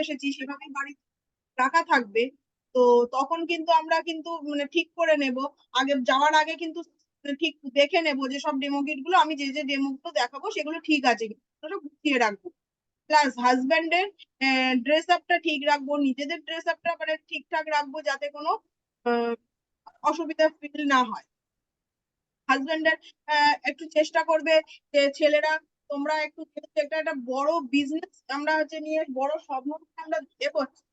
এসেছি সেভাবেই বাড়ি রাখা থাকবে। তো তখন কিন্তু আমরা কিন্তু মানে ঠিক করে নেব, আগে যাওয়ার আগে কিন্তু ঠিক দেখে নেব যে সব ডেমো কিট গুলো আমি যে ডেমো গুলো দেখাবো সেগুলো ঠিক আছে কিনা গুছিয়ে রাখবো। প্লাস হাজব্যান্ডের ড্রেস আপটা ঠিক রাখবো, নিজেদের ড্রেস আপটা মানে ঠিকঠাক রাখবো যাতে কোনো আহ, অসুবিধা ফিল না হয়। হাজবেন্ডের একটু চেষ্টা করবে যে ছেলেরা তোমরা একটু, যেহেতু একটা একটা বড় বিজনেস আমরা হচ্ছে নিয়ে বড় স্বপ্ন আমরা এগোচ্ছি,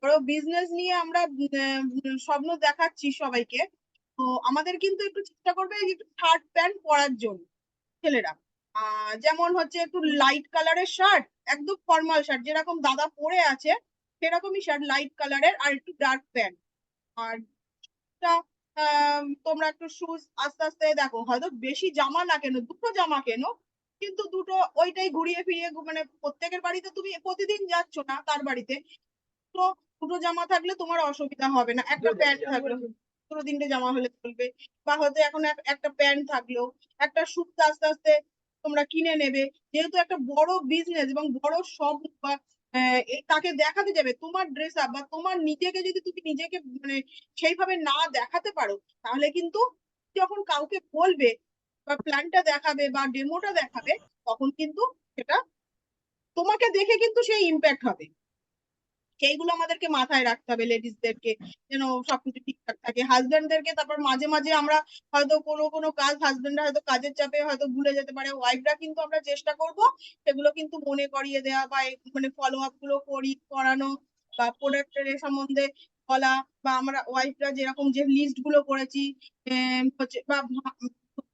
বড় বিজনেস নিয়ে আমরা স্বপ্ন দেখাচ্ছি সবাইকে। তো আমাদের কিন্তু একটু চেষ্টা করবে যে একটু শার্ট প্যান্ট পরার জন্য ছেলেরা। যেমন হচ্ছে একটু লাইট কালারের শার্ট, একদম ফর্মাল শার্ট যেরকম দাদা পরে আছে সেরকমই শার্ট লাইট কালারের, আর একটু ডার্ক প্যান্ট। আর টা, তোমরা একটু শুজ আস্তে আস্তে দেখো, হয়তো বেশি জামা না কেন, দুটো জামা কেন, কিন্তু দুটো ওইটাই ঘুরিয়ে ফিরিয়ে মানে প্রত্যেকের বাড়িতে তুমি প্রতিদিন যাচ্ছ না তার বাড়িতে, তো দুটো জামা থাকলে তোমার অসুবিধা হবে না, একটা প্যান্ট থাকলো, দুটো তিনটে জামা হলে চলবে। বা হয়তো এখন একটা প্যান্ট থাকলো, একটা শুজ আস্তে আস্তে তোমরা কিনে নেবে, যেহেতু একটা বড় বিজনেস এবং বড় শপ বা তাকে দেখাতে যাবে তোমার ড্রেস আপ বা তোমার নিজেকে, যদি তুমি নিজেকে মানে সেইভাবে না দেখাতে পারো, তাহলে কিন্তু যখন কাউকে বলবে বা প্ল্যানটা দেখাবে বা ডেমোটা দেখাবে, তখন কিন্তু সেটা তোমাকে দেখে কিন্তু সেই ইম্প্যাক্ট হবে। সেইগুলো আমাদেরকে মাথায় রাখতে হবে লেডিসদেরকে, যেন সবকিছু ঠিকঠাক থাকে। হাজবেন্ডদেরকে তারপর মাঝে মাঝে আমরা হয়তো কোনো কোনো কাজ হাজবেন্ডরা হয়তো কাজের চাপে হয়তো ভুলে যেতে পারে, ওয়াইফরা কিন্তু আমরা চেষ্টা করব সেগুলো কিন্তু মনে করিয়ে দেওয়া বা মানে ফলো আপ গুলো করানো, বা প্রোডাক্টের সম্বন্ধে বলা, বা আমরা ওয়াইফরা যেরকম যে লিস্ট গুলো করেছি হচ্ছে বা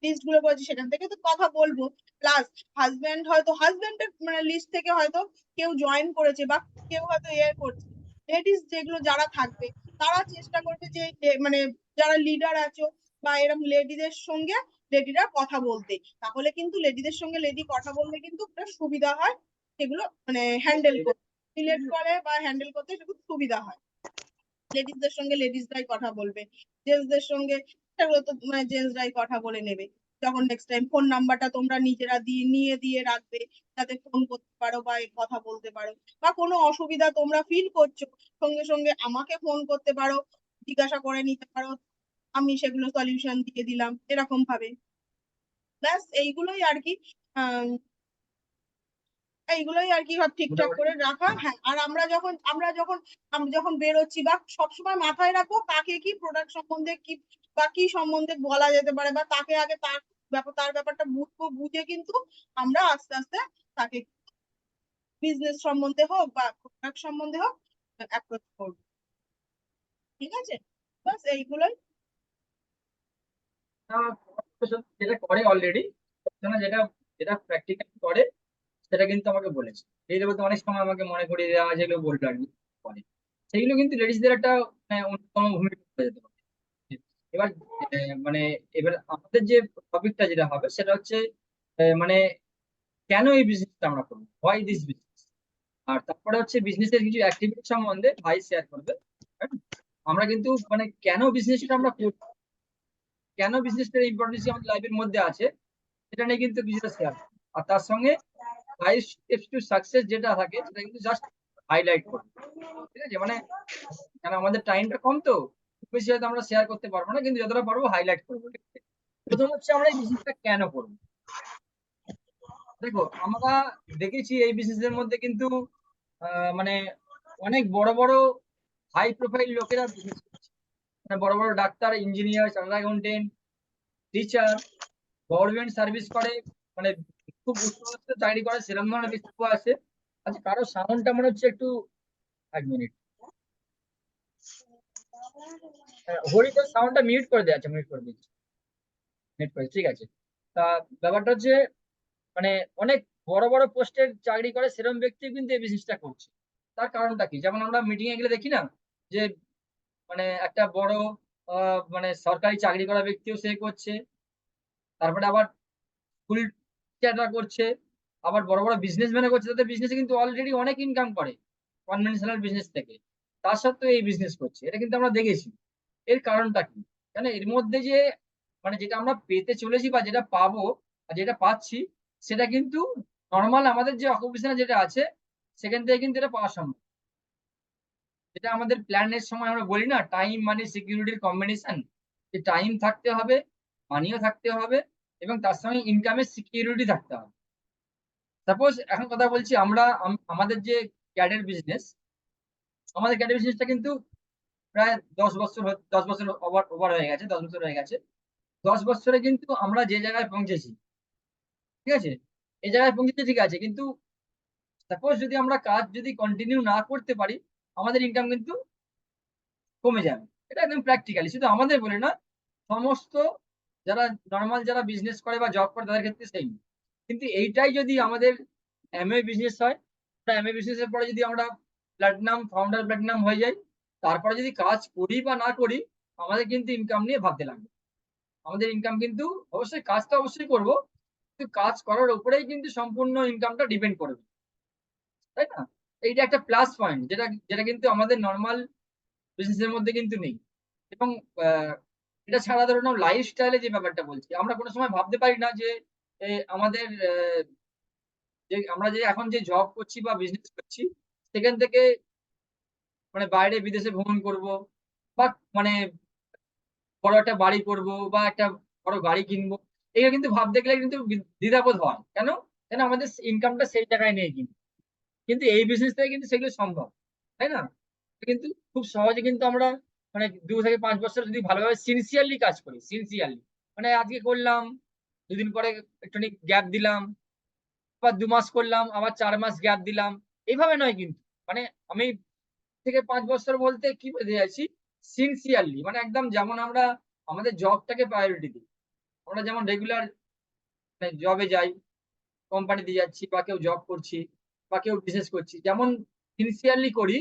লিস্ট গুলো করেছি সেখান থেকে তো কথা বলবো। প্লাস হাজবেন্ডের মানে লিস্ট থেকে হয়তো কেউ জয়েন করেছে বা কেউ হয়তো করছে, লেডিস যেগুলো যারা থাকবে তারা চেষ্টা করবে যে মানে যারা লিডার আছো বা এরকম লেডিদের সঙ্গে লেডিরা কথা বলতে, তাহলে কিন্তু লেডিদের সঙ্গে লেডি কথা বললে কিন্তু একটা সুবিধা হয়, সেগুলো মানে হ্যান্ডেল করতে, রিলেট করে বা হ্যান্ডেল করতে সেগুলো সুবিধা হয়। লেডিসদের সঙ্গে লেডিসরাই কথা বলবে, জেন্টসদের সঙ্গে সেগুলো তো মানে জেন্টসরাই কথা বলে নেবে। যখন নেক্সট টাইম ফোন নাম্বারটা তোমরা নিজেরা দিয়ে রাখবে, যাতে ফোন করতে পারো বা কথা বলতে পারো, বা কোনো অসুবিধা তোমরা ফিল করছো সঙ্গে সঙ্গে আমাকে ফোন করতে পারো, জিজ্ঞাসা করে নিতে পারো, আমি সেগুলো সলিউশন দিয়ে দিলাম এরকম ভাবে। ব্যাস এইগুলোই আর কি, আহ এইগুলোই আর কি সব ঠিকঠাক মোটামুটি করে রাখা। হ্যাঁ, আর আমরা যখন বেরোচ্ছি বা সবসময় মাথায় রাখবো কাকে কি প্রোডাক্ট সম্বন্ধে কি বা কি সম্বন্ধে বলা যেতে পারে, বা তাকে আগে তার ব্যাপারটা বুঝবো, বুঝে কিন্তু আমরা আস্তে আস্তে তাকে বিজনেস সম্বন্ধে হোক বা প্রোডাক্ট সম্বন্ধে হোক অ্যাপ্রোচ করবো। ঠিক আছে, বাস এইগুলোই। যেটা করে অলরেডি, যেটা যেটা প্র্যাকটিক্যাল করে সেটা কিন্তু আমাকে বলেছে। এই বলতে অনেক সময় আমাকে মনে করিয়ে দেওয়া যেগুলো বললো আর কি করে, সেগুলো কিন্তু লেডিসদের একটা অন্যতম ভূমিকা হয়ে যেতে পারে। এবার মানে এবার আমাদের যে টপিকটা যেটা হবে সেটা হচ্ছে মানে কেন এই বিজনেসটা আমরা করবো, হোয়াই দিস বিজনেস। আর তারপরে হচ্ছে বিজনেসের কিছু অ্যাক্টিভিটি সম্বন্ধে ভাই শেয়ার করবে। হ্যাঁ? আমরা কিন্তু মানে কেন বিজনেসটা আমরা করবো, কেন বিজনেসটার ইম্পর্টেন্স আমাদের লাইফের মধ্যে আছে, সেটা নিয়ে কিন্তু কিছুটা শেয়ার। আর তার সঙ্গে 5 স্টেপস টু সাকসেস যেটা থাকে সেটা কিন্তু জাস্ট হাইলাইট করবো। ঠিক আছে, মানে কেন আমাদের টাইমটা কম, তো খুব বেশি হয়তো আমরা শেয়ার করতে পারবো না, কিন্তু যতটা পারবো হাইলাইট করবো। ঠিক আছে? প্রথম হচ্ছে আমরা এই বিজনেসটা কেন করবো। দেখো, আমরা দেখেছি এই বিজনেসের মধ্যে কিন্তু মানে অনেক বড় বড় হাই প্রোফাইল লোকেরা বিজনেস করছে। মানে বড় বড় doctor, engineer, chartered accountant, teacher, government service করে, মানে খুব উচ্চপদস্থ চাকরি করে, সেরকম ধরনের ব্যক্তিত্ব আছে। আচ্ছা, কারো সাউন্ডটা মনে হচ্ছে একটু, 1 মিনিট, হরিতর সাউন্ডটা মিউট করে দেওয়া আছে, মিউট করে দিচ্ছি, মিউট করে, ঠিক আছে। তা ব্যাপারটা হচ্ছে মানে অনেক বড় বড় পোস্টের চাকরি করে সেরকম ব্যক্তি কিন্তু এই বিজনেসটা করছে। তার কারণটা কি, যেমন আমরা মিটিং এ গেলে দেখি না যে মানে একটা বড় মানে সরকারি চাকরি করা ব্যক্তিও সে করছে, তারপরে আবার স্কুল টিচাররা করছে, আবার বড় বড় বিজনেসম্যানও করছে, তাদের বিজনেসে কিন্তু অলরেডি অনেক ইনকাম করে কনভেনশনাল বিজনেস থেকে। তার সত্ত্বেও এই বিজনেস করছে, এটা কিন্তু আমরা দেখেছি। এর কারণটা কি, মানে এর মধ্যে যে মানে যেটা আমরা পেতে চলেছি বা যেটা পাবো আর যেটা পাচ্ছি, সেটা কিন্তু নর্মাল আমাদের যে অকুপেশনে যেটা আছে সেখান থেকে কিন্তু এটা পাওয়া সম্ভব। যেটা আমাদের প্ল্যানের সময় আমরা বলি না, টাইম মানি সিকিউরিটির কম্বিনেশন। যে টাইম থাকতে হবে, মানিও থাকতে হবে এবং তার সঙ্গে ইনকামের সিকিউরিটি থাকতে হবে। সাপোজ এখন কথা বলছি আমরা আমাদের যে ক্যাডের বিজনেস, আমাদের ক্যাডের বিজনেসটা কিন্তু প্রায় 10 বছর 10 বছর ওভার ওভার হয়ে গেছে, 10 বছর হয়ে গেছে। 10 বছরে কিন্তু আমরা যে জায়গায় পৌঁছেছি, ঠিক আছে, এই জায়গায় পৌঁছেছি ঠিক আছে, কিন্তু সাপোজ যদি আমরা কাজ যদি কন্টিনিউ না করতে পারি, আমাদের ইনকাম কিন্তু কমে যাবে। এটা একদম প্র্যাকটিক্যালি, শুধু আমাদের বলে না, সমস্ত যারা নরমাল যারা বিজনেস করে বা জব করে তাদের ক্ষেত্রে সেম। কিন্তু এইটাই যদি আমাদের এমএ বিজনেস হয়, এমএ বিজনেস এর পরে যদি আমরা প্ল্যাটিনাম ফাউন্ডার প্ল্যাটিনাম হয়ে যাই, তারপরে যদি কাজ করি বা না করি, আমাদের কিন্তু ইনকাম নিয়ে ভাবতে লাগবে। আমাদের ইনকাম কিন্তু অবশ্যই কাজটা অবশ্যই করব, কিন্তু কাজ করার উপরেই কিন্তু সম্পূর্ণ ইনকামটা ডিপেন্ড করবে, তাই না? এইটা একটা প্লাস পয়েন্ট, যেটা যেটা কিন্তু আমাদের নরমাল বিজনেস এর মধ্যে কিন্তু নেই। এবং এটা ছাড়া ধরুন লাইফস্টাইলে যে ব্যাপারটা বলছি, আমরা কোনো সময় ভাবতে পারি না যে আমাদের যে আমরা যে এখন যে জব করছি বা বিজনেস করছি, সেখান থেকে মানে বাইরে বিদেশে ভ্রমণ করব বা মানে বড় একটা বাড়ি করব বা একটা বড় গাড়ি কিনবো। এগুলো কিন্তু ভাবতে গেলে কিন্তু দ্বিধাবোধ হয়। কেন? কেন আমাদের ইনকামটা সেই জায়গায় নেই কিন্তু। কিন্তু এই বিজনেস থেকে কিন্তু সেগুলো সম্ভব। তাই না? কিন্তু খুব সহজে কিন্তু আমরা মানে ২ থেকে ৫ বছর যদি ভালোভাবে সিনসিয়ারলি কাজ করি, সিনসিয়ারলি। মানে আজকে করলাম, ২ দিন পরে একটুখানি গ্যাপ দিলাম, আবার ২ মাস করলাম, আবার ৪ মাস গ্যাপ দিলাম। এভাবে নয় কিন্তু। মানে আমি থেকে ৫ বছর বলতে কি বোঝাতে চাইছি? সিনসিয়ারলি মানে একদম যেমন আমরা আমাদের জবটাকে প্রায়োরিটি দিই। আমরা যেমন রেগুলার মানে জবে যাই, কোম্পানিতে যাচ্ছি বা কেউ জব করছি বা কেউ বিজনেস করছি। যেমন সিনসিয়ারলি করি,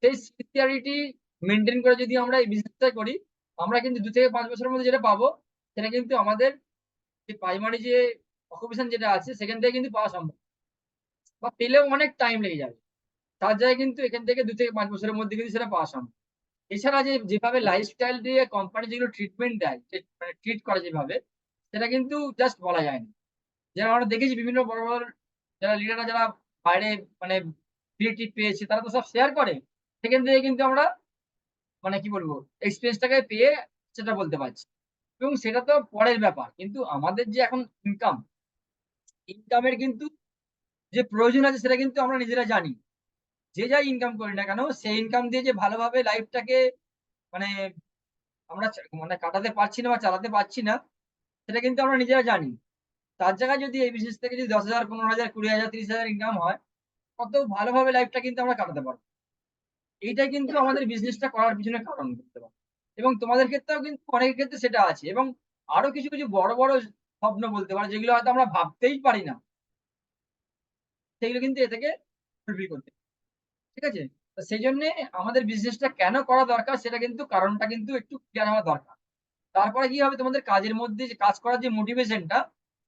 সেই সিনসিয়ারিটি মেইনটেইন করে যদি আমরা এই বিজনেসটা করি, আমরা কিন্তু ২ থেকে ৫ বছরের মধ্যে যেটা পাবো, সেটা কিন্তু আমাদের যে প্রাইমারি যে অকুপেশন যেটা আছে সেখান থেকে কিন্তু পাওয়া সম্ভব। বা পেলেও অনেক টাইম লেগে যাবে। তার জায়গায় কিন্তু এখান থেকে ২ থেকে ৫ বছরের মধ্যে কিন্তু সেটা পাওয়া সম্ভব। এছাড়া যেভাবে লাইফস্টাইল দিয়ে কোম্পানি যেগুলো ট্রিটমেন্ট দেয়, মানে ট্রিট করে যেভাবে, সেটা কিন্তু জাস্ট বলা যায় না। যেমন আমরা দেখেছি বিভিন্ন বড়, বড় যারা লিডাররা যারা বাইরে মানে ক্রিয়েটিভ পেয়েছে তারা তো সব শেয়ার করে। সেখান থেকে কিন্তু আমরা মানে কি বলবো এক্সপেরিয়েন্সটাকে পেয়ে সেটা বলতে পারছি। এবং সেটা তো পরের ব্যাপার। কিন্তু আমাদের যে এখন ইনকাম, ইনকামের কিন্তু যে প্রয়োজন আছে সেটা কিন্তু আমরা নিজেরা জানি। যে যাই ইনকাম করি না কেন, সেই ইনকাম দিয়ে যে ভালোভাবে লাইফটাকে মানে আমরা মানে কাটাতে পারছি না বা চালাতে পারছি না, সেটা কিন্তু আমরা নিজেরা জানি। তার জায়গায় যদি এই বিজনেস থেকে যদি ১০,০০০, ১৫,০০০, ২০,০০০, ৩০,০০০ ইনকাম হয়, কত ভালোভাবে লাইফটা কিন্তু আমরা কাটাতে পারবো। এইটাই কিন্তু আমাদের বিজনেসটা করার পিছনে কারণ বলতে পারো। এবং তোমাদের ক্ষেত্রেও কিন্তু অনেকের ক্ষেত্রে সেটা আছে। এবং আরো কিছু, কিছু বড়, বড় স্বপ্ন বলতে পারো যেগুলো হয়তো আমরা ভাবতেই পারি না। সেগুলো কিন্তু এ থেকে ফুলফিল করতে পারি। ঠিক আছে? তো সেইজন্যে আমাদের বিজনেসটা কেন করা দরকার সেটা কিন্তু কারণটা কিন্তু একটু ক্লিয়ার হওয়া দরকার। তারপরে কি হবে তোমাদের কাজের মধ্যে যে কাজ করার যে মোটিভেশনটা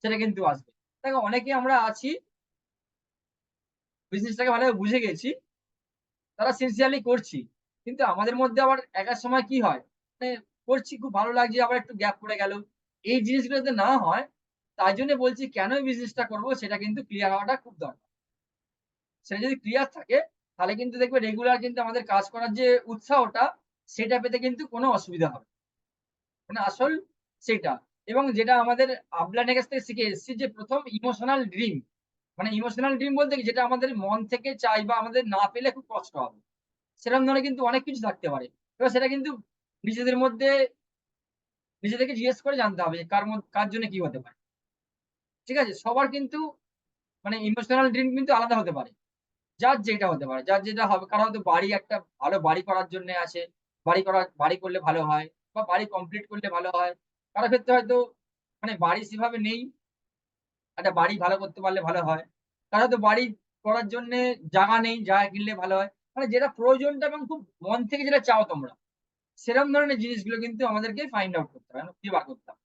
সেটা কিন্তু আসবে। দেখো অনেকে আমরা আছি বিজনেসটাকে ভালোভাবে বুঝে গেছি, তারা সিনসিয়ারলি করছি। কিন্তু আমাদের মধ্যে আবার একার সময় কি হয়? মানে করছি খুব ভালো লাগছে আবার একটু গ্যাপ পড়ে গেল। এই জিনিসগুলো যাতে না হয় তাই জন্য বলছি কেন এই বিজনেসটা করব সেটা কিন্তু ক্লিয়ার হওয়াটা খুব দরকার। সেটা যদি ক্লিয়ার থাকে তাহলে কিন্তু দেখবে রেগুলার কিন্তু আমাদের কাজ করার যে উৎসাহটা সেটা পেতে কিন্তু কোনো অসুবিধা হবে না। মানে আসল সেটা। এবং যেটা আমাদের আপলাইনের কাছ থেকে শিখে এসেছি যে ১ম ইমোশনাল ড্রিম। মানে ইমোশনাল ড্রিম বলতে কি যেটা আমাদের মন থেকে চাই বা আমাদের না পেলে খুব কষ্ট হবে। সেরকম ধরনের কিন্তু অনেক কিছু থাকতে পারে। এবার সেটা কিন্তু নিজেদের মধ্যে নিজেদেরকে জিজ্ঞেস করে জানতে হবে যে কার জন্য কি হতে পারে। ঠিক আছে? সবার কিন্তু মানে ইমোশনাল ড্রিম কিন্তু আলাদা হতে পারে। যার যেটা হতে পারে। যার যেটা হবে কারো হয়তো বাড়ি একটা ভালো বাড়ি করার জন্যে আছে। বাড়ি করলে ভালো হয় বা বাড়ি কমপ্লিট করলে ভালো হয়। কারো ক্ষেত্রে হয়তো মানে বাড়ি সেভাবে নেই। একটা বাড়ি ভালো করতে পারলে ভালো হয়। কারো হয়তো বাড়ি করার জন্যে জায়গা নেই, জায়গা কিনলে ভালো হয়। মানে যেটা প্রয়োজনটা এবং খুব মন থেকে যেটা চাও তোমরা, সেরম ধরনের জিনিসগুলো কিন্তু আমাদেরকে ফাইন্ড আউট করতে হবে, খুঁজে বার করতে হবে।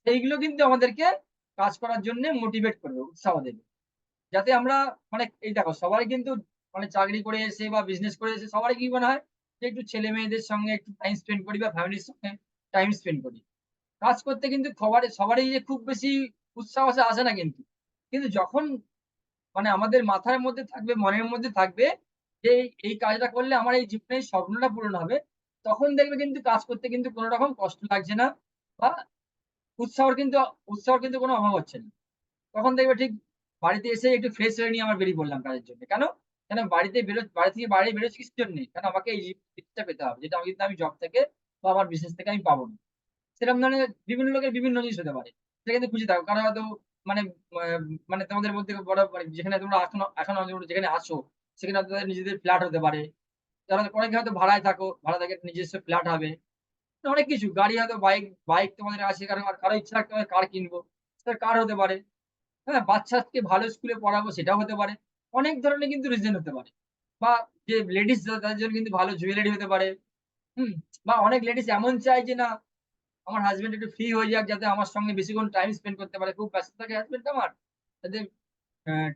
সেইগুলো কিন্তু আমাদেরকে কাজ করার জন্যে মোটিভেট করবে, উৎসাহ দেবে। যাতে আমরা মানে এই দেখো সবাই কিন্তু মানে চাকরি করে এসে বা বিজনেস করে এসে সবারই কি মনে হয় যে একটু ছেলে-মেয়েদের সঙ্গে একটু টাইম স্পেন্ড করি বা ফ্যামিলির সঙ্গে টাইম স্পেন্ড করি। কাজ করতে কিন্তু সবারই যে খুব বেশি উৎসাহ আসে না কিন্তু। কিন্তু যখন মানে আমাদের মাথার মধ্যে থাকবে, মনের মধ্যে থাকবে যে এই কাজটা করলে আমার এই জীবনের স্বপ্নটা পূরণ হবে। তখন দেখবে কিন্তু কাজ করতে কিন্তু কোন রকম কষ্ট লাগছে না বা উৎসাহর কিন্তু উৎসাহর কিন্তু কোনো অভাব হচ্ছে না। তখন দেখবে ঠিক বাড়িতে এসে একটু ফ্রেশ হয়ে নিয়ে আমরা বেরিয়ে পড়লাম কাজের জন্য। কেন? কেন বাড়ি থেকে বাইরে বেরোচ্ছি কিসের জন্যে? কারণ আমাকে এই জিনিসটা পেতে হবে। যেটা কিন্তু আমি জব থেকে বা আমার বিজনেস থেকে আমি পাবো না। সেরকম ধরনের বিভিন্ন লোকের বিভিন্ন জিনিস হতে পারে। সেটা কিন্তু খুঁজে থাকো। কারো হয়তো মানে আ মানে তোমাদের মধ্যে বড় মানে যেখানে তোমরা এখনো যেখানে আছো সেখানে হয়তো তাদের নিজেদের ফ্ল্যাট হতে পারে। যারা অনেকে হয়তো ভাড়ায় থাকো, ভাড়া থেকে নিজস্ব ফ্ল্যাট হবে। অনেক কিছু গাড়ি হয়তো বাইক তোমাদের আছে কারো ইচ্ছা থাকতে পারে কার কিনবো। সেটা কার হতে পারে। হ্যাঁ? বাচ্চাকে ভালো স্কুলে পড়াবো সেটাও হতে পারে। অনেক ধরনের কিন্তু রিজন হতে পারে। বা যে লেডিস যারা তাদের জন্য কিন্তু ভালো জুয়েলারি হতে পারে। হুম? বা অনেক লেডিস এমন চায় যে না আমার হাসব্যান্ড একটু ফ্রি হয়ে যাক যাতে আমার সঙ্গে বেশিক্ষণ টাইম স্পেন্ড করতে পারে। খুব ব্যস্ত থাকে হাসব্যান্ড আমার। যাতে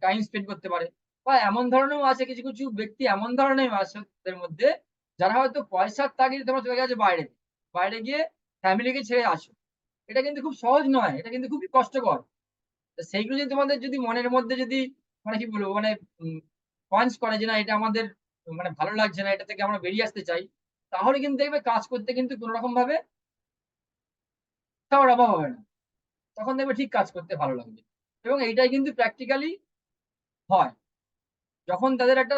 টাইম স্পেন্ড করতে পারে। বা এমন ধরনেরও আছে কিছু ব্যক্তি এমন ধরনেরও আছে ওদের মধ্যে যারা হয়তো পয়সার তাগিদে তোমরা চলে গেছো বাইরে। বাইরে গিয়ে ফ্যামিলিকে ছেড়ে আসো। এটা কিন্তু খুব সহজ নয়। এটা কিন্তু খুবই কষ্টকর। তো সেইগুলো যদি তোমাদের যদি মনের মধ্যে যদি মানে কি বলবো মানে উম পয়েন্টস করে যে না এটা আমাদের মানে ভালো লাগছে না, এটা থেকে আমরা বেরিয়ে আসতে চাই। তাহলে কিন্তু দেখবে কাজ করতে কিন্তু কোন রকম ভাবে উৎসাহর অভাব হবে না। তখন দেখবে ঠিক কাজ করতে ভালো লাগবে। এবং এইটাই কিন্তু প্র্যাকটিক্যালি হয়। যখন তাদের একটা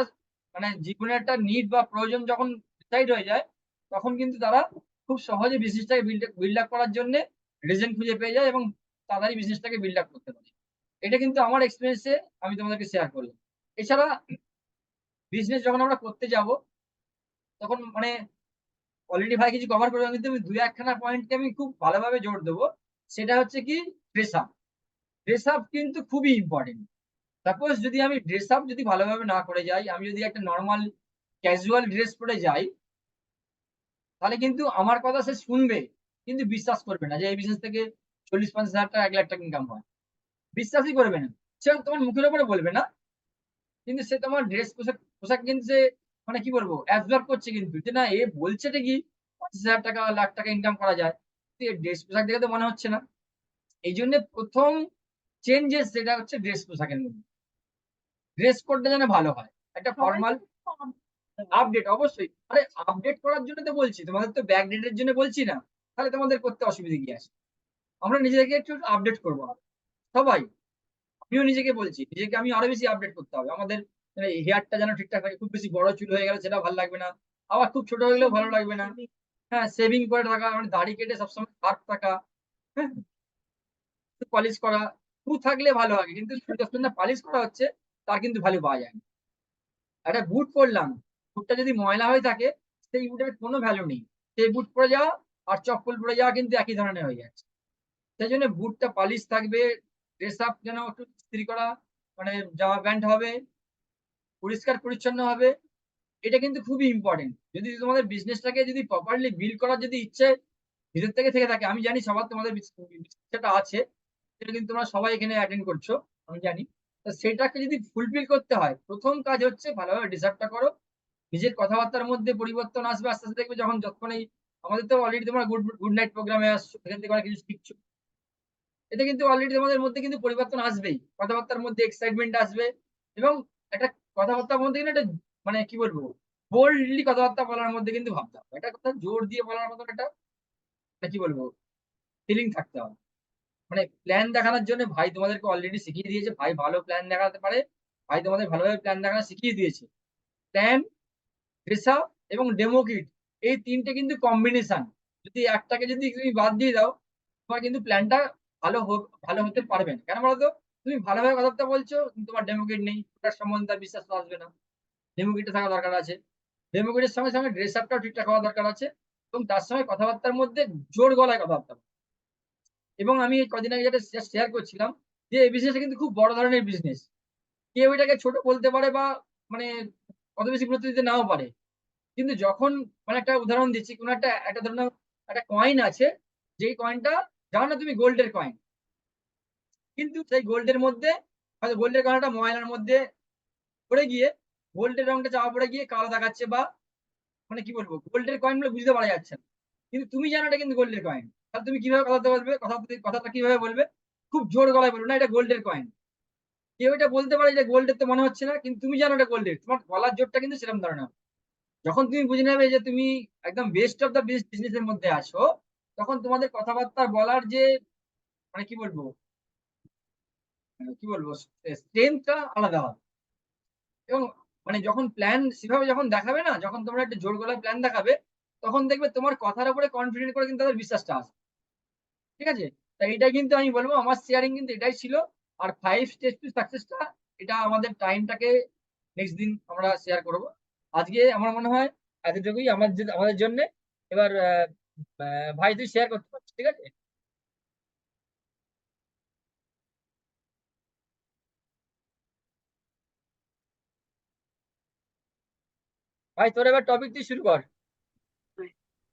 মানে জীবনের একটা নিড বা প্রয়োজন যখন ডিসাইড হয়ে যায়, তখন কিন্তু তারা খুব সহজে বিজনেসটাকে বিল্ড আপ করার জন্যে রিজন খুঁজে পেয়ে যায় এবং তাড়াতাড়ি বিজনেসটাকে বিল্ড আপ করতে পারে। এটা কিন্তু আমার এক্সপেরিয়েন্স এ আমি তোমাদেরকে শেয়ার করলাম। এছাড়া বিজনেস যখন আমরা করতে যাব, তখন মানে অলরেডি ভাই কিছু কভার করলাম কিন্তু আমি ২-১ খানা পয়েন্টকে আমি খুব ভালোভাবে জোর দেব। সেটা হচ্ছে কি ড্রেস আপ। ড্রেস আপ কিন্তু খুবই ইম্পোর্টেন্ট। সাপোজ যদি আমি ড্রেস আপ যদি ভালোভাবে না করে যাই, আমি যদি একটা নরমাল ক্যাজুয়াল ড্রেস পরে যাই, তাহলে কিন্তু আমার কথা সে শুনবে। কিন্তু বিশ্বাস করবে না যে এই বিজনেস থেকে ৪০-৫০ হাজার টাকা ১,০০,০০০ টাকা ইনকাম হয়। বিশ্বাসই করবে না। সে তোমার মুখের উপরে বলবে না। কিন্তু সে তোমার পোশাক কিন্তু সে মানে কি বলবো অ্যাবজর্ব করছে কিন্তু যে না এ বলছে ঠিকই ৫০,০০০ টাকা, লাখ টাকা ইনকাম করা যায়। কিন্তু এর ড্রেস পোশাক দেখে তো মনে হচ্ছে না। এইজন্য ১ম চেঞ্জেস যেটা হচ্ছে ড্রেস পোশাকের মধ্যে। ড্রেস কোডটা যেন ভালো হয়। একটা ফরমাল সবাইকে কিন্তু update করতে হবে। আপডেট অবশ্যই। আরে আপডেট করার জন্য তো বলছি। তোমাদের তো ব্যাকডেট এর জন্য বলছি না। তাহলে তোমাদের করতে অসুবিধে কি আছে? আমরা নিজেদেরকে একটু আপডেট করব। সবাই। আমিও নিজেকে বলছি। নিজেকে আমি আরো বেশি আপডেট করতে হবে। আমাদের হেয়ারটা যেন ঠিকঠাক থাকে। খুব বেশি বড় চুল হয়ে গেলে সেটাও ভাল লাগবে না। আবার খুব ছোট হয়ে গেলেও ভালো Shaving, লাগবে না। shaving হ্যাঁ, সেভিং করে থাকা, মানে দাড়ি কেটে সবসময় শার্প থাকা। হ্যাঁ? পলিশ করা। শু থাকলে ভালো আগে। কিন্তু শু যতক্ষণ না পালিশ করা হচ্ছে তার কিন্তু ভ্যালু পাওয়া যায় না। একটা বুট পরলাম। বুটটা যদি ময়লা হয়ে থাকে সেই বুটের কোনো ভ্যালু নেই। সেই বুট পরে যাওয়া আর চপ্পল পরে যাওয়া কিন্তু একই ধরনের হয়ে যাচ্ছে। সেজন্য বুটটা পালিশ থাকবে, ড্রেস আপ যেন একটু ইস্ত্রি করা মানে জামা প্যান্ট হবে, পরিষ্কার পরিচ্ছন্ন হবে। এটা কিন্তু খুবই ইম্পোর্টেন্ট। যদি তোমাদের বিজনেসটাকে যদি প্রপারলি বিল্ড করার যদি ইচ্ছে ভিতর থেকে থাকে, আমি জানি সবার তোমাদের ইচ্ছাটা আছে। সেটা কিন্তু তোমরা সবাই এখানে অ্যাটেন্ড করছো। আমি জানি। তো সেটাকে যদি ফুলফিল করতে হয়, ১ম কাজ হচ্ছে ভালোভাবে ডিসার্ভটা করো। নিজের কথাবার্তার মধ্যে পরিবর্তন আসবে আস্তে দেখবে যখন এই আমাদের তো অলরেডি তোমরা গুড নাইট প্রোগ্রামে আসছো। সেখান থেকে অনেক কিছু শিখছো। এতে কিন্তু অলরেডি তোমাদের মধ্যে কিন্তু পরিবর্তন আসবেই। কথাবার্তার মধ্যে এক্সাইটমেন্ট আসবে এবং একটা কথাবার্তার মধ্যে কিন্তু একটা মানে কি বলবো বোল্ডলি কথাবার্তা বলার মধ্যে কিন্তু ভাবতে হবে। একটা কথা জোর দিয়ে বলার মতন একটা মানে কি বলবো ফিলিং থাকতে হবে। মানে প্ল্যান দেখানোর জন্য ভাই তোমাদেরকে অলরেডি শিখিয়ে দিয়েছে। ভাই ভালো প্ল্যান দেখাতে পারে। ভাই তোমাদের ভালোভাবে প্ল্যান দেখানো শিখিয়ে দিয়েছে। প্ল্যান, ড্রেস আপ এবং ডেমো কিট এই ৩ টে কিন্তু কম্বিনেশন। যদি একটাকে যদি তুমি বাদ দিয়ে দাও, তোমার কিন্তু প্ল্যানটা ভালো হতে পারবে না। কেন বলতো? তুমি ভালোভাবে কথাবার্তা বলছো, কিন্তু তোমার ডেমো কিট নেই। ওটার সম্বন্ধে তার বিশ্বাস তো আসবে না। ডেমো কিটটা থাকা দরকার আছে। ডেমো কিটের সঙ্গে ড্রেস আপটাও ঠিকঠাক হওয়া দরকার আছে এবং তার সঙ্গে কথাবার্তার মধ্যে জোর গলায় কথাবার্তা বলা। এবং আমি এই কদিন আগে যেটা শেয়ার করছিলাম যে এই বিজনেসটা কিন্তু খুব বড় ধরনের বিজনেস। কেউ এটাকে ছোট বলতে পারে বা মানে অত বেশি গুরুত্ব দিতে নাও পারে। কিন্তু যখন মানে একটা উদাহরণ দিচ্ছি, কোন একটা ধরে নাও একটা কয়েন আছে, যেই কয়েনটা জানো না তুমি গোল্ডের কয়েন। কিন্তু সেই গোল্ডের মধ্যে হয়তো গোল্ডের কয়েনটা ময়লার মধ্যে পড়ে গিয়ে গোল্ডের রংটা চাপা পড়ে গিয়ে কালো দেখাচ্ছে বা মানে কি বলবো গোল্ডের কয়েন গুলো বুঝতে পারা যাচ্ছে না। কিন্তু তুমি জানো এটা কিন্তু গোল্ডের কয়েন। তাহলে তুমি কিভাবে কথাটা বলবে? কথাটা কিভাবে বলবে? খুব জোর গলায় বলবে, "না এটা গোল্ডের কয়েন।" কেউ এটা বলতে পারে যে গোল্ডের তো মনে হচ্ছে না, কিন্তু তুমি জানো এটা গোল্ডের, তোমার গলার জোরটা কিন্তু সেরকম ধারণা। যখন তুমি বুঝে নেবে যে তুমি একদম বেস্ট অফ দ্য বেস্ট বিজনেসের মধ্যে আসো, তখন তোমাদের কথাবার্তা বলার যে মানে কি বলবো স্ট্রেংথটা আলাদা হবে। এবং মানে যখন প্ল্যান সেভাবে যখন দেখাবে না, যখন তোমরা একটা জোর গলায় প্ল্যান দেখাবে, তখন দেখবে তোমার কথার উপরে কনফিডেন্ট করে কিন্তু তাদের বিশ্বাসটা আসবে। ঠিক আছে? তাই এটা কিন্তু আমি বলবো আমার শেয়ারিং কিন্তু এটাই ছিল। আর 5 স্টেজ টু সাকসেসটা, এটা আমাদের টাইমটাকে নেক্সট দিন আমরা শেয়ার করব। আজকে আমার মনে হয় এতটুকুই আমাদের জন্য। এবার ভাই তুই শেয়ার করতে পারছিস, ঠিক আছে? ভাই তোর এবার টপিক তুই শুরু কর।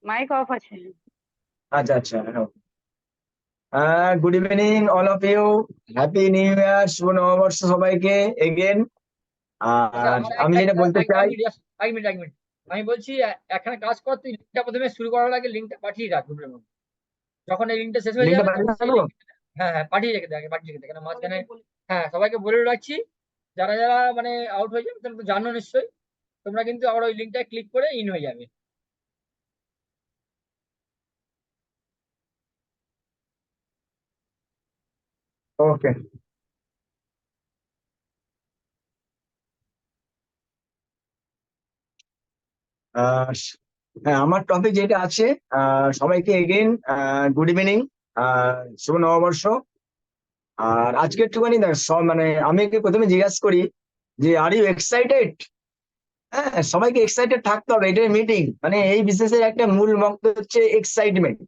মাইক অফ আছে। আচ্ছা আচ্ছা। Good evening all of you. Happy new year, শুভ নববর্ষ সবাইকে এগেন। আচ্ছা আর আমার আমি যেটা বলতে চাই, এক মিনিট। আমি বলছি একখানে কাজ কর, তুই লিঙ্কটা প্রথমে শুরু করার আগে লিঙ্কটা পাঠিয়ে রাখ গ্রুপের মধ্যে। যখন এই লিঙ্কটা শেষ হয়ে লিঙ্কটা যাবে পাঠিয়ে তখন সেই দেবো। লিঙ্ক, হ্যাঁ হ্যাঁ পাঠিয়ে রেখে দে, আগে পাঠিয়ে রেখে দে, কেন মাঝখানে। হ্যাঁ সবাইকে বলে রাখছি, যারা যারা মানে আউট হয়ে যাবে তোমরা তো জানো নিশ্চয়ই, তোমরা কিন্তু আবার ওই লিঙ্কটা ক্লিক করে ইন হয়ে যাবে। ওকে। হ্যাঁ, আমার টপিক যেটা আছে, সবাইকে এগেন গুড ইভিনিং, শুভ নববর্ষ। আর আজকে একটুখানি দেখ সব মানে আমি একে প্রথমে জিজ্ঞাসা করি যে আর ইউ এক্সাইটেড। হ্যাঁ, সবাইকে এক্সাইটেড থাকতে হবে, এটাই মিটিং। মানে এই বিজনেসের একটা মূল মন্ত্র হচ্ছে এক্সাইটমেন্ট।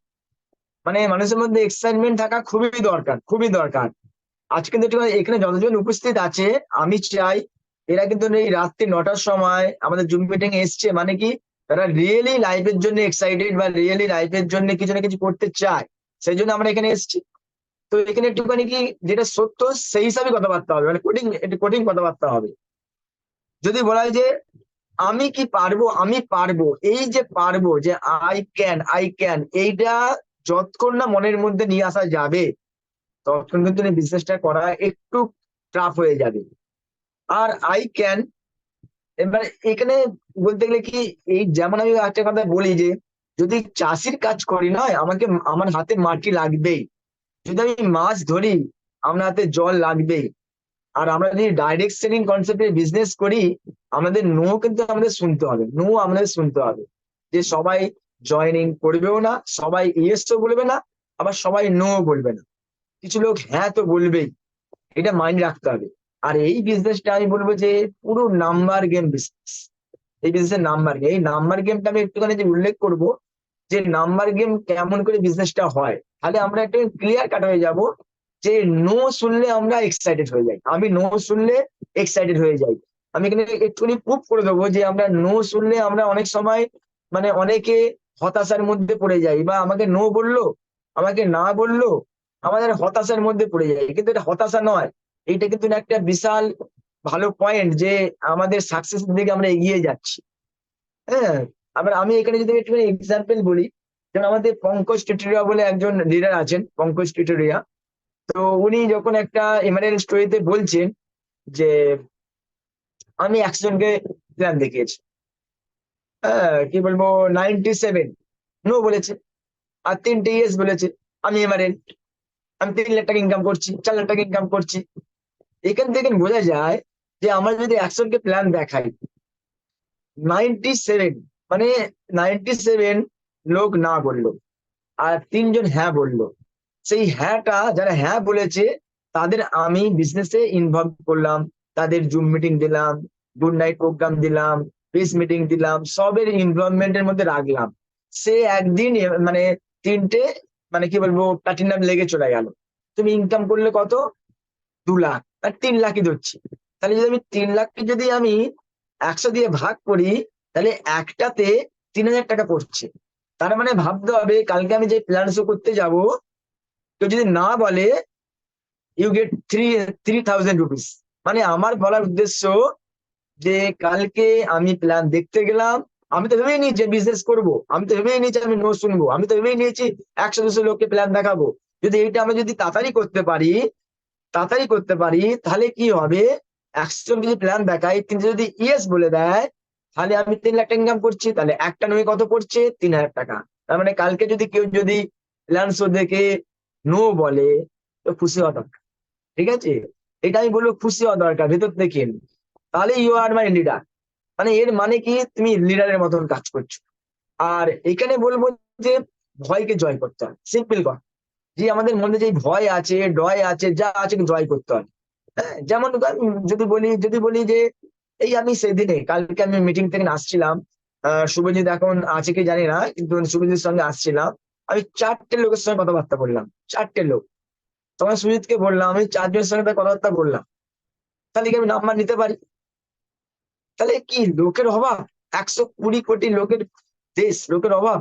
মানে মানুষের মধ্যে এক্সাইটমেন্ট থাকা খুবই দরকার, খুবই দরকার। আজকে কিন্তু এখানে যতজন উপস্থিত আছে, আমি চাই এরা কিন্তু এই রাত্রি 9টার সময় আমাদের জুম মিটিং এসছে, মানে কি তারা রিয়েলি লাইফের জন্য এক্সাইটেড বা রিয়েলি লাইফের জন্য কিছু না কিছু করতে চায়। সেই জন্য আমরা এখানে এসেছি। তো এখানে একটুখানি কি যেটা সত্য সেই হিসাবে কথাবার্তা হবে, মানে কঠিন, একটু কঠিন কথাবার্তা হবে। যদি বলা হয় যে আমি কি পারবো, আমি পারবো, এই যে পারবো, যে আই ক্যান এইটা যতক্ষণ না মনের মধ্যে নিয়ে আসা যাবে, তখন কিন্তু বিজনেসটা করা একটু টাফ হয়ে যাবে। আর আই ক্যান, এবার এখানে বলতে গেলে কি, এই যেমন আমি একটা কথা বলি যে যদি চাষির কাজ করি নয়, আমাকে আমার হাতে মাটি লাগবেই। যদি আমি মাছ ধরি, আমার হাতে জল লাগবেই। আর আমরা যদি ডাইরেক্ট সেলিং কনসেপ্টে বিজনেস করি, আমাদের নো কিন্তু আমাদের শুনতে হবে, নো আমাদের শুনতে হবে। যে সবাই জয়েনিং করবেও না, সবাই ইয়েস তো বলবে না, আবার সবাই নো বলবে না, কিছু লোক হ্যাঁ তো বলবেই। এটা মাইন্ড রাখতে হবে। আর এই বিজনেসটা আমি বলবো যে পুরো নাম্বার গেম বিজনেস। এই বিজনেসের নাম্বার গেম, এই নাম্বার গেমটা আমি একটুখানি যে উল্লেখ করব যে নাম্বার গেম কেমন করে বিজনেসটা হয়, তাহলে আমরা একটু ক্লিয়ার কাট হয়ে যাব। যে নো শুনলে আমরা এক্সাইটেড হয়ে যাই, আমি নো শুনলে এক্সাইটেড হয়ে যাই। আমি এখানে একটুখানি প্রুফ করে দেবো যে আমরা নো শুনলে আমরা অনেক সময় মানে অনেকে হতাশার মধ্যে পড়ে যাই, বা আমাকে নো বললো, আমাকে না বললো, আমাদের হতাশার মধ্যে পড়ে যাই। কিন্তু এটা হতাশা নয়, এটা কিন্তু একটা বিশাল ভালো পয়েন্ট যে আমাদের সাকসেসের দিকে আমরা এগিয়ে যাচ্ছি। হ্যাঁ, আবার আমি এখানে যদি একটু এক্সাম্পল বলি, যেমন আমাদের পঙ্কজ টিটুরিয়া বলে একজন লিডার আছেন, পঙ্কজ টিটুরিয়া। তো উনি যখন একটা এমআরএল স্টোরিতে বলছেন যে আমি 100 জনকে প্ল্যান দেখিয়েছি, হ্যাঁ কি বলবো, 97 নো বলেছে, আর 3টে ইয়েস বলেছে। আমি এমআরএল, আমি 3 লাখ টাকা ইনকাম করছি, 4 লাখ টাকা ইনকাম করছি। এখান থেকে বোঝা যায় যে আমরা যদি 100 জনকে প্ল্যান দেখাই, 97 মানে 97 লোক না বললো, আর 3জন হ্যাঁ বললো। সেই হ্যাঁটা যারা হ্যাঁ বলেছে তাদের আমি বিজনেসে ইনভলভ করলাম, তাদের জুম মিটিং দিলাম, গুড নাইট প্রোগ্রাম দিলাম, পিস মিটিং দিলাম, সবের ইনভলভমেন্টের মধ্যে রাখলাম। সে একদিন মানে 3টে মানে কি বলবো প্লাটিনাম লেগে চলে গেল। তুমি ইনকাম করলে কত, 2 লাখ, আর 3 লাখই ধরছি। তাহলে যদি আমি 3 লাখকে যদি আমি 100 দিয়ে ভাগ করি, তাহলে একটাতে 3,000 টাকা পড়ছে। তার মানে ভাবতে হবে কালকে আমি যে প্ল্যান শো করতে যাব, তো যদি না বলে ইউ গেট 3,000 রুপিস। মানে আমার বলার উদ্দেশ্য যে কালকে আমি প্ল্যান দেখতে গেলাম, আমি তো ভেবেই নিয়েছি বিজনেস করব, আমি তো ভেবেই নিয়েছি আমি নো শুনবো, আমি তো ভেবেই নিয়েছি 100-200 লোককে প্ল্যান দেখাবো। যদি এইটা আমরা যদি তাড়াতাড়ি করতে পারি, তাড়াতাড়ি করতে পারি, তাহলে কি হবে, 100 জন যদি প্ল্যান দেখায়, 3 যদি ইয়েস বলে দেয়, তাহলে আমি 3 লাখ টাকা ইনকাম করছি। তাহলে একটা নয় কত পড়ছে, 3,000 টাকা। তার মানে কালকে যদি কেউ যদি প্ল্যান শো দেখে নো বলে, তো খুশি হওয়া দরকার। ঠিক আছে, এটা আমি বলবো খুশি হওয়া দরকার ভেতর থেকে। তাহলে ইউ আর মাই লিডার, মানে এর মানে কি তুমি লিডারের মতন কাজ করছো। আর এখানে বলবো যে ভয়কে জয় করতে হয়, সিম্পল কথা। যে আমাদের মধ্যে যে ভয় আছে, ডয় আছে, যা আছে জয় করতে হয়। হ্যাঁ, যেমন আমি যদি বলি যে এই আমি সেদিনে কালকে আমি মিটিং থেকে আসছিলাম, শুভজিৎ এখন আছে কি জানি না, কিন্তু শুভজিৎ সঙ্গে আসছিলাম। আমি 4টে লোকের সঙ্গে কথাবার্তা বললাম, 4টে লোক। তখন সুজিতকে বললাম আমি 4 জনের সঙ্গে তার কথাবার্তা বললাম, তাহলে কি আমি নাম্বার নিতে পারি? তাহলে কি লোকের অভাব? 120 কোটি লোকের দেশ, লোকের অভাব,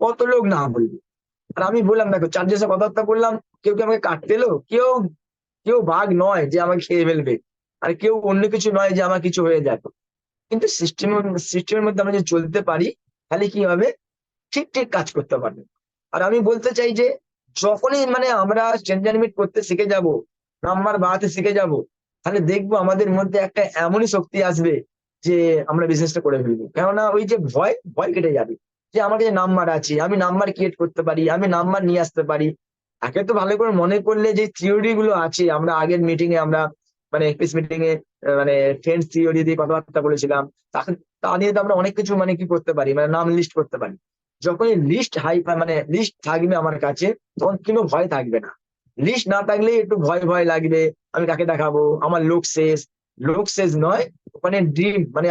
কত লোক না বলবে। আর আমি বললাম দেখো 4 জনের সাথে কথাবার্তা বললাম, কেউ কি আমাকে কাটতে এলো? কেউ কেউ বাঘ নয় যে আমাকে খেয়ে ফেলবে, আর কেউ অন্য কিছু নয় যে আমার কিছু হয়ে যাবে। কিন্তু সিস্টেমের মধ্যে আমরা যদি চলতে পারি, তাহলে কি হবে, ঠিক ঠিক কাজ করতে পারবে। আর আমি বলতে চাই যে যখনই মানে আমরা চেঞ্জ মিট করতে শিখে যাব, নাম্বার বাড়াতে শিখে যাব, তাহলে দেখবো আমাদের মধ্যে একটা এমনই শক্তি আসবে যে আমরা বিজনেসটা করে ফেলবো। কেননা ওই যে ভয়, ভয় কেটে যাবে। যে আমার কাছে নাম্বার আছে, আমি নাম্বার ক্রিয়েট করতে পারি, আমি নাম্বার নিয়ে আসতে পারি। একে তো ভালো করে মনে করলে যে থিওরি গুলো আছে, আমরা আগের মিটিং এ আমরা মানে এক্সপিস মিটিং এ মানে ফ্রেন্ডস থিওরি দিয়ে কথাবার্তা বলেছিলাম। তা নিয়ে তো আমরা অনেক কিছু মানে কি করতে পারি, মানে নাম লিস্ট করতে পারি। যখনই লিস্ট মানে লিস্ট থাকবে আমার কাছে, তখন কোনো ভয় থাকবে না। লিস্ট না থাকলে একটু ভয় ভয় লাগবে, আমি কাকে দেখাবো, আমার লোক শেষ। লোক শেষ নয়, ওখানে ড্রিম মানে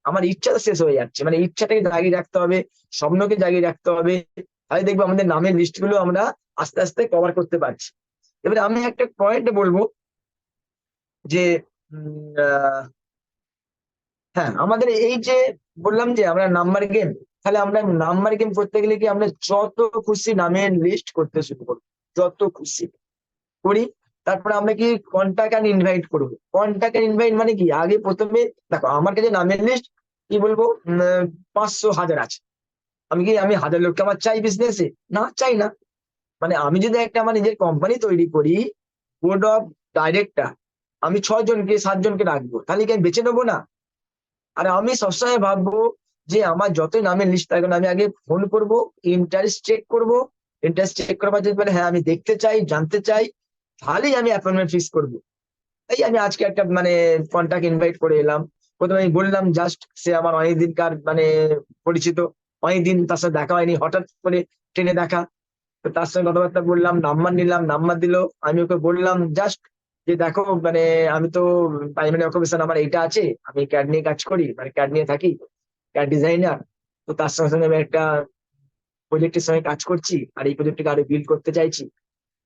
আমার ইচ্ছাটা শেষ হয়ে যাচ্ছে, মানে ইচ্ছাটাকে জাগিয়ে রাখতে হবে, স্বপ্নকে জাগিয়ে রাখতে হবে। তাই দেখবো আমাদের নামের লিস্ট গুলো আমরা আস্তে আস্তে কভার করতে পারছি। এবারে আমি একটা পয়েন্ট বলবো যে হ্যাঁ, আমাদের এই যে বললাম যে আমরা নাম্বার গেম, তাহলে আমরা নাম্বার গেম করতে গেলে কি আমরা যত খুশি নামের লিস্ট করতে শুরু করবো, যত খুশি করি। তারপরে আমরা কি কন্টাক্ট আর ইনভাইট করবো। কন্টাক্ট আর ইনভাইট মানে কি, আগে প্রথমে দেখো আমার কাছে নামের লিস্ট কি বলবো 500 1000 আছে। আমি 1000 লোককে আমার চাই বিজনেসে? না, চাই না। মানে আমি যদি একটা আমার নিজের কোম্পানি তৈরি করি, বোর্ড অফ ডাইরেক্টর আমি 6 জনকে 7 জনকে রাখবো, তাহলে কি আমি বেছে নেবো না? আর আমি সবসময় ভাববো যে আমার যতই নামের লিস্ট থাকবে না, আমি আগে ফোন করব, ইন্টারেস্ট চেক করব। ইন্টারেস্ট চেক করবার যদি বলে হ্যাঁ আমি দেখতে চাই, জানতে চাই, তাহলেই আমি অ্যাপয়েন্টমেন্ট ফিক্স করবো। এই আমি আজকে একটা মানে কন্টাক্ট ইনভাইট করে এলাম। প্রথমে আমি বললাম জাস্ট, সে আমার অনেকদিনকার মানে পরিচিত, অনেকদিন তার সাথে দেখা হয়নি, হঠাৎ করে ট্রেনে দেখা। তো তার সঙ্গে কথাবার্তা বললাম, নাম্বার নিলাম, নাম্বার দিল। আমি ওকে বললাম জাস্ট যে দেখো মানে আমি তো প্রাইমারি অকুপেশন আমার এইটা আছে, আমি ক্যাড নিয়ে কাজ করি, মানে ক্যাড নিয়ে থাকি, ক্যাড ডিজাইনার। তো তার সঙ্গে সঙ্গে আমি একটা প্রজেক্টের সঙ্গে কাজ করছি, আর এই প্রজেক্টকে আরো বিল্ড করতে চাইছি।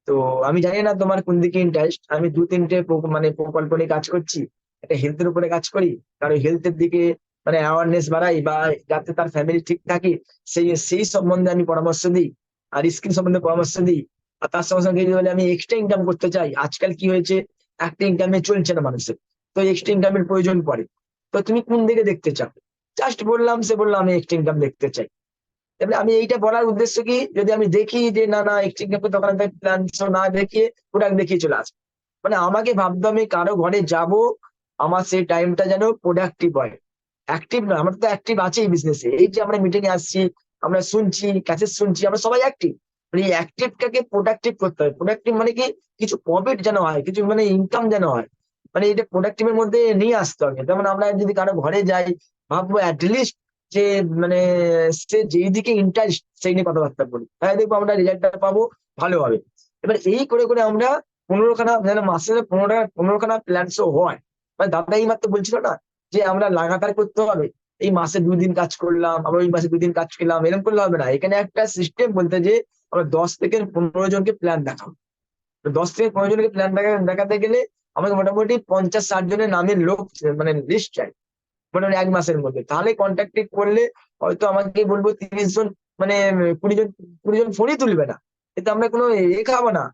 তো আমি জানি না তোমার কোন দিকে ইন্টারেস্ট, আমি 2-3টে মানে প্রকল্প নিয়ে কাজ করছি। একটা হেলথের উপরে কাজ করি, কারণ হেলথের দিকে মানে অ্যাওয়ারনেস বাড়াই, বা যাতে তার ফ্যামিলি ঠিক থাকে সেই সেই সম্বন্ধে আমি পরামর্শ দিই, আর স্কিল সম্বন্ধে পরামর্শ দিই। আর তার সঙ্গে সঙ্গে যদি বলে আমি এক্সট্রা ইনকাম করতে চাই, আজকাল কি হয়েছে, একটা ইনকামে চলছে না মানুষের, তো এক্সট্রা ইনকামের প্রয়োজন পড়ে। তো তুমি কোন দিকে দেখতে চাও? জাস্ট বললাম, সে বললো আমি এক্সট্রা ইনকাম দেখতে চাই। এবার আমি এইটা বলার উদ্দেশ্য কি, যদি আমি দেখি যে না না এক্সচেঞ্জ করতে, তখন আমি প্ল্যান না দেখিয়ে প্রোডাক্ট দেখিয়ে চলে আসবো। মানে আমাকে ভাবতে আমি কারো ঘরে যাব, আমার সেই টাইমটা যেন প্রোডাক্টিভ হয়, অ্যাক্টিভ নয়। আমরা তো অ্যাক্টিভ আছি এই বিজনেসে, এই যে আমরা মিটিং এ আসছি, আমরা শুনছি, ক্যাসেট শুনছি, আমরা সবাই অ্যাক্টিভ। মানে এই অ্যাক্টিভটাকে প্রোডাক্টিভ করতে হয়। প্রোডাক্টিভ মানে কি, কিছু প্রফিট যেন হয়, কিছু মানে ইনকাম যেন হয়, মানে এটা প্রোডাক্টিভের মধ্যে নিয়ে আসতে হবে। যেমন আমরা যদি কারো ঘরে যাই, ভাববো অ্যাটলিস্ট যে মানে সে যেই দিকে ইন্টারেস্ট সেই নিয়ে কথাবার্তা বলি, তাই দেখবো আমরা রেজাল্টটা পাবো ভালো হবে। এবার এই করে করে আমরা 15খানা যেন মাসে 15খানা প্ল্যান শো হয়। মানে দাদা এই মাত্র বলছিল না যে আমরা লাগাতার করতে হবে, এই মাসে 2 দিন কাজ করলাম, আবার ওই মাসে 2 দিন কাজ করলাম, এরকম করলে হবে না। এখানে একটা সিস্টেম বলতে যে আমরা 10 থেকে 15 জনকে প্ল্যান দেখাবো। 10 থেকে 15 জনকে প্ল্যান দেখাতে গেলে আমাকে মোটামুটি 50-60 জনের নামের লোক মানে লিস্ট চাই, মোটামুটি 1 মাসের মধ্যে। তাহলে কন্ট্যাক্ট করলে হয়তো আমাকে বলবো 30 জন, মানে 20 জন, 20 জন ফোনই তুলবে না। এতে আমরা কোনো খাবো না,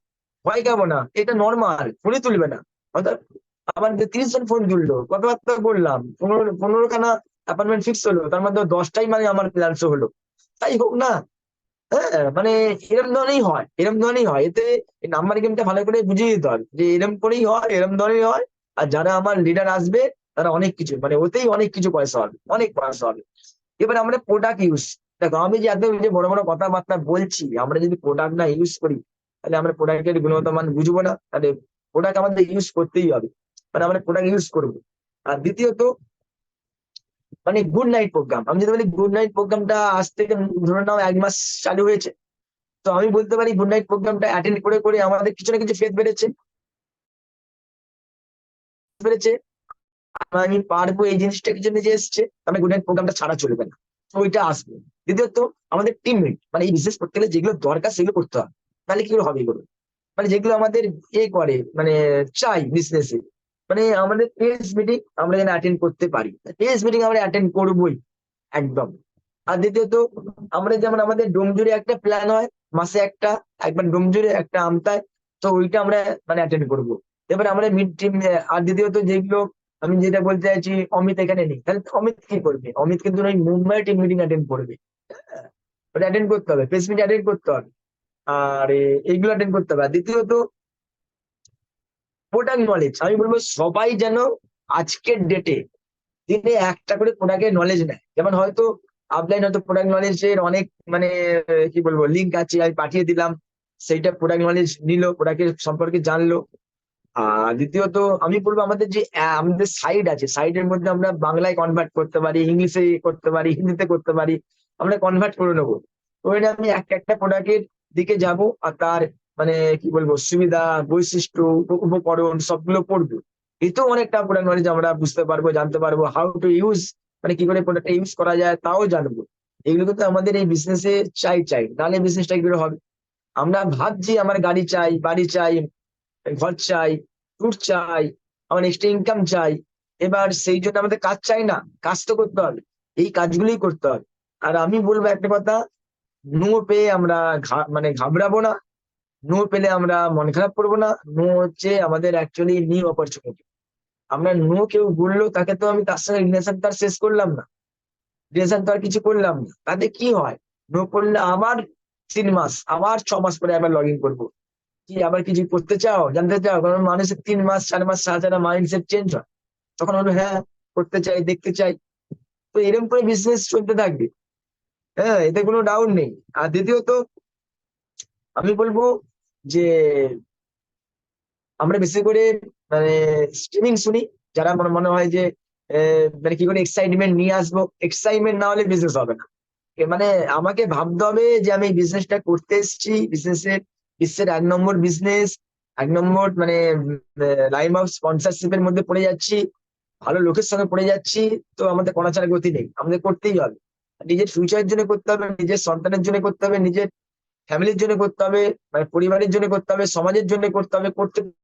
ভয় খাবো না, এটা নর্মাল, ফোনই তুলবে না। অর্থাৎ আবার 30 জন ফোন তুললো, কথাবার্তা বললাম, 15খানা অ্যাপয়েন্টমেন্ট ফিক্স হলো, তার মধ্যে 10টাই মানে আমার প্ল্যান হলো। তাই হোক না, হ্যাঁ মানে এরম ধরনেরই হয় এতে নাম্বার গেমটা ভালো করে বুঝিয়ে দিতে হবে যে এরম করেই হয়, এরম ধরনেরই হয়। আর যারা আমার লিডার আসবে তারা অনেক কিছু মানে ওতেই অনেক কিছু পয়সা হবে, অনেক পয়সা হবে। এবার আমরা প্রোডাক্ট ইউজ, দেখো আমি যে এত যে বড় বড় কথাবার্তা বলছি, আমরা যদি প্রোডাক্ট না ইউজ করি তাহলে আমরা প্রোডাক্টের গুণগত মান বুঝবো না, তাহলে প্রোডাক্ট আমাদের ইউজ করতেই হবে, মানে আমরা প্রোডাক্ট ইউজ করবো। আর দ্বিতীয়ত মানে গুড নাইট প্রোগ্রাম, আমি যদি বলি গুড নাইট প্রোগ্রামটা আজ থেকে ধরে নাও 1 মাস চালু হয়েছে, তো আমি বলতে পারি গুড নাইট প্রোগ্রামটা অ্যাটেন্ড করে করে আমাদের কিছু না কিছু ফেথ বেড়েছে। আমি পারবো এই জিনিসটাকে জন্য যে এসছে, আমি গুড নাইট প্রোগ্রামটা ছাড়া চলবে না, তো ওইটা আসবে। দ্বিতীয়ত আমাদের টিমমেট মানে এই বিজনেস করতে গেলে যেগুলো দরকার সেগুলো করতে হবে, তাহলে কি করে হবে এগুলো, মানে যেগুলো আমাদের করে মানে চাই বিজনেসে, মানে আমাদের টেস্ট মিটিং আমরা যেন অ্যাটেন্ড করতে পারি, টেস্ট মিটিং আমরা অ্যাটেন্ড করবোই একদম। আর দ্বিতীয়ত আমরা যেমন আমাদের ডোমজুড়ে একটা প্ল্যান হয়, মাসে একবার ডোমজুড়ে একটা আমতায়, তো ওইটা আমরা মানে অ্যাটেন্ড করবো। এবার আমরা মিড টিম। আর দ্বিতীয়ত যেগুলো আমি যেটা বলতে চাইছি, অমিত এখানে নেই, তাহলে তো অমিত কি করবে, অমিত কিন্তু ওই মুম্বাই টিম মিটিং অ্যাটেন্ড করবে। হ্যাঁ, ওটা অ্যাটেন্ড করতে হবে, প্রেস মিট অ্যাটেন্ড করতে হবে, আর এইগুলো অ্যাটেন্ড করতে হবে। আর দ্বিতীয়ত প্রোডাক্ট নলেজ, আমি বলবো সবাই যেন আজকের ডেটে দিনে একটা করে প্রোডাক্টের নলেজ নেয়। যেমন হয়তো আপলাইন হয়তো প্রোডাক্ট নলেজের অনেক মানে কি বলবো লিঙ্ক আছে, আমি পাঠিয়ে দিলাম, সেইটা প্রোডাক্ট নলেজ নিল, প্রোডাক্টের সম্পর্কে জানলো। আর দ্বিতীয়ত আমি বলবো আমাদের যে আমাদের সাইড আছে, সাইডের মধ্যে আমরা বাংলায় কনভার্ট করতে পারি, ইংলিশে করতে পারি, হিন্দিতে করতে পারি, আমরা কনভার্ট করে নেবো। তো এটা আমি একটা একটা প্রোডাক্টের দিকে যাব, আর তার মানে কি বলবো সুবিধা, বৈশিষ্ট্য, উপকরণ সবগুলো পড়বো। এতেও অনেকটা প্রোডাক্ট নলেজ আমরা বুঝতে পারবো, জানতে পারবো হাউ টু ইউজ, মানে কি করে প্রোডাক্টটা ইউজ করা যায় তাও জানবো। এগুলো কিন্তু আমাদের এই বিজনেসে চাই, নাহলে বিজনেসটা কি করে হবে। আমরা ভাবছি আমার গাড়ি চাই, বাড়ি চাই, ঘর চাই, ট্যুর চাই, আমার এক্সট্রা ইনকাম চাই, এবার সেই জন্য আমাদের কাজ চাই না, কাজ তো করতে হবে, এই কাজগুলোই করতে হবে। আর আমি বলবো একটা কথা, নো পেয়ে আমরা মানে ঘাবড়াবো না, নো পেলে আমরা মন খারাপ করবো না। নো হচ্ছে আমাদের অ্যাকচুয়ালি নিউ অপরচুনিটি। আমরা নো কেউ বললো তাকে তো আমি তার সঙ্গে রিলেশন তার শেষ করলাম না, রিলেশন তো আর কিছু করলাম না, তাতে কি হয়, নো করলে আবার 3 মাস আবার 6 মাস পরে আবার লগ ইন করবো, কি আবার কিছু করতে চাও, জানতে চাও, কারণ মানুষের 3 মাস 4 মাস ছাড়া ছাড়া মাইন্ডসেট চেঞ্জ হয়, তখন বলবো হ্যাঁ করতে চাই, দেখতে চাই। তো এরকম করে বিজনেস চলতে থাকবে, হ্যাঁ, এতে কোনো ডাউট নেই। আর দ্বিতীয়ত আমি বলবো যে আমরা বেশি করে মানে স্ট্রিমিং শুনি, যারা মনে মনে হয় যে মানে কি করে এক্সাইটমেন্ট নিয়ে আসবো, এক্সাইটমেন্ট না হলে বিজনেস হবে না। মানে আমাকে ভাবতে হবে যে আমি বিজনেসটা করতে এসেছি, বিশ্বের 1 নম্বর বিজনেস, 1 নম্বর মানে লাইন অফ স্পন্সরশিপের মধ্যে পড়ে যাচ্ছি, ভালো লোকের সঙ্গে পড়ে যাচ্ছি, তো আমাদের কোনো ছাড়া গতি নেই, আমাদের করতেই হবে। নিজের ফিউচারের জন্য করতে হবে, নিজের সন্তানের জন্য করতে হবে, নিজের ফ্যামিলির জন্য করতে হবে, মানে পরিবারের জন্য করতে হবে, সমাজের জন্য করতে হবে, করতে